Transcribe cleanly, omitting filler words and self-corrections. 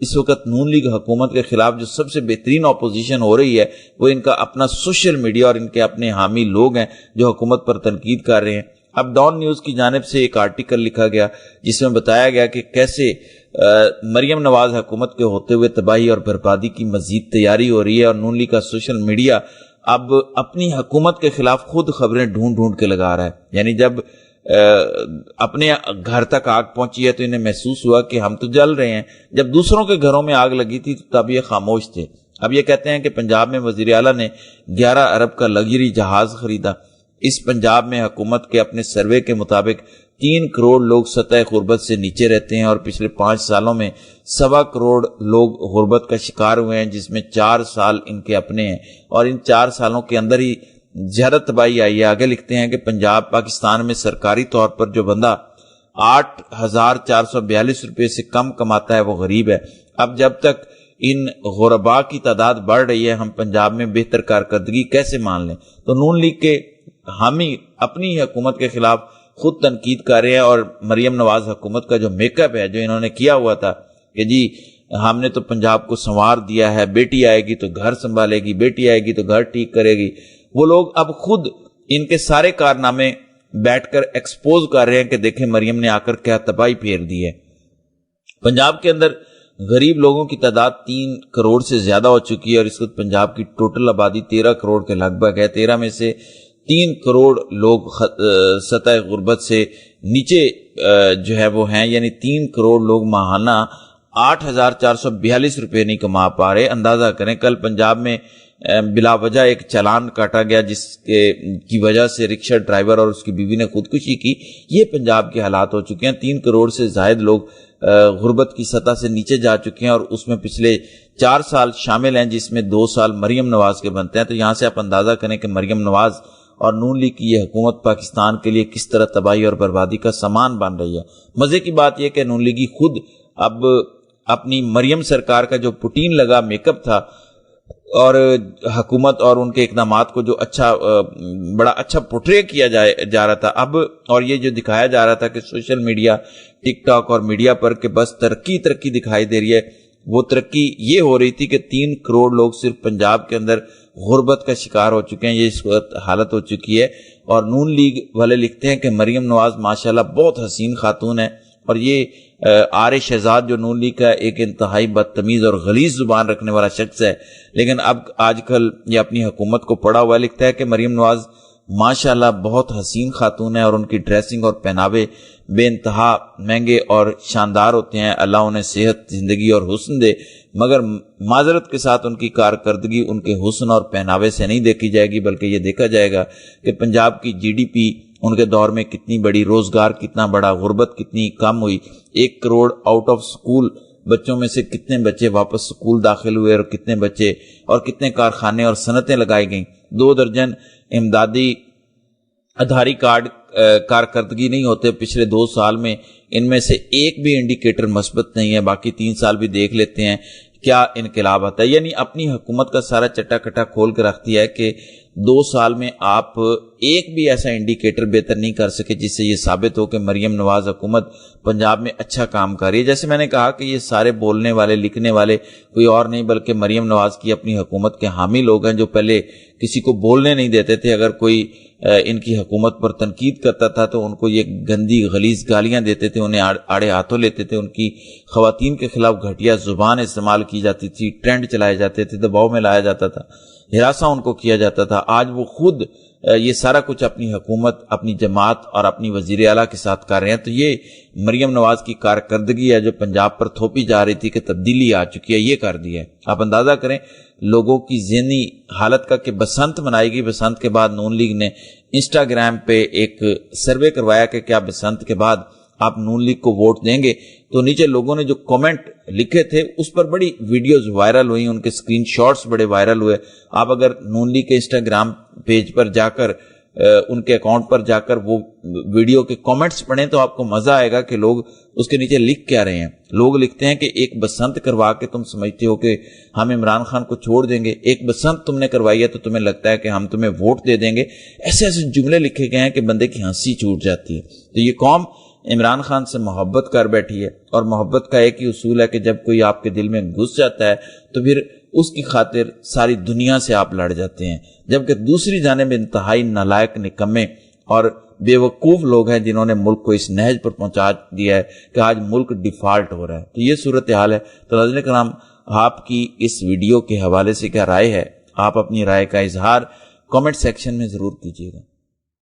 اس وقت نون لیگ حکومت کے خلاف جو سب سے بہترین اپوزیشن ہو رہی ہے وہ ان کا اپنا سوشل میڈیا اور ان کے اپنے حامی لوگ ہیں جو حکومت پر تنقید کر رہے ہیں۔ اب ڈان نیوز کی جانب سے ایک آرٹیکل لکھا گیا جس میں بتایا گیا کہ کیسے مریم نواز حکومت کے ہوتے ہوئے تباہی اور بربادی کی مزید تیاری ہو رہی ہے، اور نون لیگ کا سوشل میڈیا اب اپنی حکومت کے خلاف خود خبریں ڈھونڈ کے لگا رہا ہے۔ یعنی جب اپنے گھر تک آگ پہنچی ہے تو انہیں محسوس ہوا کہ ہم تو جل رہے ہیں، جب دوسروں کے گھروں میں آگ لگی تھی تو تب یہ خاموش تھے۔ اب یہ کہتے ہیں کہ پنجاب میں وزیر اعلیٰ نے 11 ارب کا لگژری جہاز خریدا۔ اس پنجاب میں حکومت کے اپنے سروے کے مطابق 3 کروڑ لوگ سطح غربت سے نیچے رہتے ہیں، اور پچھلے 5 سالوں میں 1.25 کروڑ لوگ غربت کا شکار ہوئے ہیں، جس میں 4 سال ان کے اپنے ہیں، اور ان 4 سالوں کے اندر ہی زیادہ تباہی آئی ہے۔ آگے لکھتے ہیں کہ پنجاب پاکستان میں سرکاری طور پر جو بندہ 8,442 روپے سے کم کماتا ہے وہ غریب ہے۔ اب جب تک ان غرباء کی تعداد بڑھ رہی ہے، ہم پنجاب میں بہتر کارکردگی کیسے مان لیں؟ تو نون لیگ کے حامی اپنی حکومت کے خلاف خود تنقید کر رہے ہیں، اور مریم نواز حکومت کا جو میک اپ ہے جو انہوں نے کیا ہوا تھا کہ جی ہم نے تو پنجاب کو سنوار دیا ہے، بیٹی آئے گی تو گھر سنبھالے گی، بیٹی آئے گی تو گھر ٹھیک کرے گی، وہ لوگ اب خود ان کے سارے کارنامے بیٹھ کر ایکسپوز کر رہے ہیں کہ دیکھیں مریم نے آ کر کیا تباہی پھیر دی ہے۔ پنجاب کے اندر غریب لوگوں کی تعداد 3 کروڑ سے زیادہ ہو چکی ہے، اور اس وقت پنجاب کی ٹوٹل آبادی 13 کروڑ کے لگ بھگ ہے۔ 13 میں سے 3 کروڑ لوگ سطح غربت سے نیچے جو ہے وہ ہیں، یعنی 3 کروڑ لوگ ماہانہ 8,442 روپے نہیں کما پا رہے۔ اندازہ کریں کل پنجاب میں بلا وجہ ایک چالان کاٹا گیا جس کی وجہ سے رکشہ ڈرائیور اور اس کی بیوی نے خودکشی کی۔ یہ پنجاب کے حالات ہو چکے ہیں۔ 3 کروڑ سے زائد لوگ غربت کی سطح سے نیچے جا چکے ہیں، اور اس میں پچھلے 4 سال شامل ہیں جس میں 2 سال مریم نواز کے بنتے ہیں۔ تو یہاں سے آپ اندازہ کریں کہ مریم نواز اور نون لیگ کی یہ حکومت پاکستان کے لیے کس طرح تباہی اور بربادی کا سامان بن رہی ہے۔ مزے کی بات یہ کہ نون لیگی خود اب اپنی مریم سرکار کا جو پوٹین لگا میک اپ تھا اور حکومت اور ان کے اقدامات کو جو بڑا اچھا پورٹرے کیا جا رہا تھا، اب اور یہ جو دکھایا جا رہا تھا کہ سوشل میڈیا، ٹک ٹاک اور میڈیا پر کہ بس ترقی دکھائی دے رہی ہے، وہ ترقی یہ ہو رہی تھی کہ 3 کروڑ لوگ صرف پنجاب کے اندر غربت کا شکار ہو چکے ہیں۔ یہ اس وقت حالت ہو چکی ہے، اور نون لیگ والے لکھتے ہیں کہ مریم نواز ماشاءاللہ بہت حسین خاتون ہے، اور یہ آر شہزاد جو نون لیگ کا ایک انتہائی بدتمیز اور غلیظ زبان رکھنے والا شخص ہے، لیکن اب آج کل یہ اپنی حکومت کو پڑا ہوا لکھتا ہے کہ مریم نواز ماشاءاللہ بہت حسین خاتون ہے، اور ان کی ڈریسنگ اور پہناوے بے انتہا مہنگے اور شاندار ہوتے ہیں۔ اللہ انہیں صحت، زندگی اور حسن دے، مگر معذرت کے ساتھ ان کی کارکردگی ان کے حسن اور پہناوے سے نہیں دیکھی جائے گی، بلکہ یہ دیکھا جائے گا کہ پنجاب کی جی ڈی پی ان کے دور میں کتنی بڑی، روزگار کتنا بڑا، غربت کتنی کم ہوئی، 1 کروڑ آؤٹ آف سکول بچوں میں سے کتنے بچے واپس سکول داخل ہوئے، اور کتنے بچے اور کتنے کارخانے اور صنعتیں لگائی گئیں۔ 2 درجن امدادی آدھاری کارڈ کارکردگی نہیں ہوتے پچھلے 2 سال میں، ان میں سے ایک بھی انڈیکیٹر مثبت نہیں ہے۔ باقی 3 سال بھی دیکھ لیتے ہیں کیا انقلاب آتا ہے۔ یعنی اپنی حکومت کا سارا چٹا کٹا کھول کے رکھ دیا ہے کہ 2 سال میں آپ ایک بھی ایسا انڈیکیٹر بہتر نہیں کر سکے جس سے یہ ثابت ہو کہ مریم نواز حکومت پنجاب میں اچھا کام کر رہی ہے۔ جیسے میں نے کہا کہ یہ سارے بولنے والے، لکھنے والے کوئی اور نہیں بلکہ مریم نواز کی اپنی حکومت کے حامی لوگ ہیں، جو پہلے کسی کو بولنے نہیں دیتے تھے۔ اگر کوئی ان کی حکومت پر تنقید کرتا تھا تو ان کو یہ گندی غلیظ گالیاں دیتے تھے، انہیں آڑے ہاتھوں لیتے تھے، ان کی خواتین کے خلاف گھٹیا زبان استعمال کی جاتی تھی، ٹرینڈ چلائے جاتے تھے، دباؤ میں لایا جاتا تھا، ہراساں ان کو کیا جاتا تھا۔ آج وہ خود یہ سارا کچھ اپنی حکومت، اپنی جماعت اور اپنی وزیر اعلیٰ کے ساتھ کر رہے ہیں۔ تو یہ مریم نواز کی کارکردگی ہے جو پنجاب پر تھوپی جا رہی تھی کہ تبدیلی آ چکی ہے، یہ کر دی ہے۔ آپ اندازہ کریں لوگوں کی ذہنی حالت کا کہ بسنت منائے گی، بسنت کے بعد نون لیگ نے انسٹاگرام پہ ایک سروے کروایا کہ کیا بسنت کے بعد آپ نون لیگ کو ووٹ دیں گے، تو نیچے لوگوں نے جو کامنٹ لکھے تھے اس پر بڑی ویڈیوز وائرل ہوئی، ان کے اسکرین شاٹس بڑے وائرل ہوئے۔ آپ اگر نون لیگ کے انسٹاگرام پیج پر جا کر، ان کے اکاؤنٹ پر جا کر وہ ویڈیو کے کامنٹس پڑھیں تو آپ کو مزہ آئے گا کہ لوگ اس کے نیچے لکھ کیا رہے ہیں۔ لوگ لکھتے ہیں کہ ایک بسنت کروا کے تم سمجھتے ہو کہ ہم عمران خان کو چھوڑ دیں گے، ایک بسنت تم نے کروائی ہے تو تمہیں لگتا ہے کہ ہم تمہیں ووٹ دے دیں گے۔ ایسے ایسے جملے لکھے گئے ہیں کہ بندے کی ہنسی چھوٹ جاتی ہے۔ تو یہ قوم عمران خان سے محبت کر بیٹھی ہے، اور محبت کا ایک ہی اصول ہے کہ جب کوئی آپ کے دل میں گھس جاتا ہے تو پھر اس کی خاطر ساری دنیا سے آپ لڑ جاتے ہیں، جبکہ دوسری جانب انتہائی نالائق، نکمے اور بے وقوف لوگ ہیں جنہوں نے ملک کو اس نہج پر پہنچا دیا ہے کہ آج ملک ڈیفالٹ ہو رہا ہے۔ تو یہ صورتحال ہے۔ تو ناظرین کرام، آپ کی اس ویڈیو کے حوالے سے کیا رائے ہے؟ آپ اپنی رائے کا اظہار کامنٹ سیکشن میں ضرور کیجیے گا۔